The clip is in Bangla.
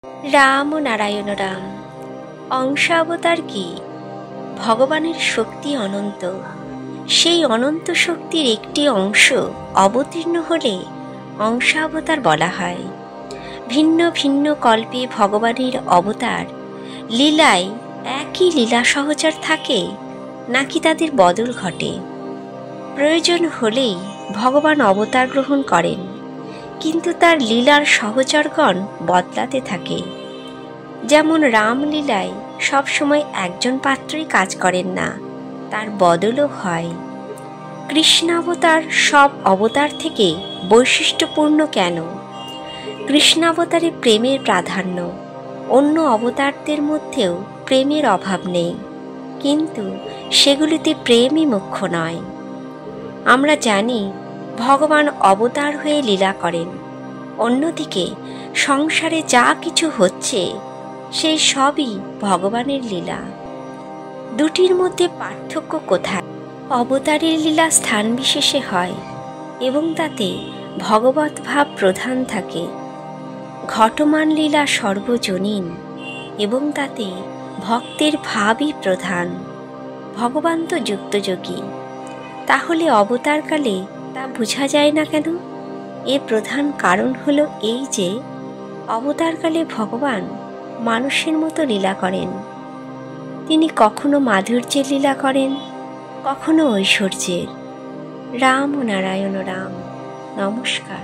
রাম ও নারায়ণ রাম। অংশাবতার কি? ভগবানের শক্তি অনন্ত। সেই অনন্ত শক্তির একটি অংশ অবতীর্ণ হলে অংশাবতার বলা হয়। ভিন্ন ভিন্ন কল্পে ভগবানের অবতার লীলায় একই লীলা সহচর থাকে, নাকি তাদের বদল ঘটে? প্রয়োজন হলেই ভগবান অবতার গ্রহণ করেন, কিন্তু তার লীলার সহচরগণ বদলাতে থাকে। যেমন রামলীলায় সবসময় একজন পাত্রই কাজ করেন না, তার বদলও হয়। কৃষ্ণাবতার সব অবতার থেকে বৈশিষ্ট্যপূর্ণ কেন? কৃষ্ণাবতারে প্রেমের প্রাধান্য। অন্য অবতারদের মধ্যেও প্রেমের অভাব নেই, কিন্তু সেগুলিতে প্রেমই মুখ্য নয়। আমরা জানি ভগবান অবতার হয়ে লীলা করেন, অন্যদিকে সংসারে যা কিছু হচ্ছে সেই সবই ভগবানের লীলা। দুটির মধ্যে পার্থক্য কোথায়? অবতারের লীলা স্থান বিশেষে হয় এবং তাতে ভগবত ভাব প্রধান থাকে। ঘটমান লীলা সর্বজনীন এবং তাতে ভক্তের ভাবই প্রধান। ভগবান তো যুক্তযোগী, তাহলে অবতারকালে তা বোঝা যায় না কেন? এর প্রধান কারণ হলো এই যে অবতারকালে ভগবান মানুষের মতো লীলা করেন। তিনি কখনো মাধুর্যের লীলা করেন, কখনো ঐশ্বর্যের। রাম ও নারায়ণ রাম। নমস্কার।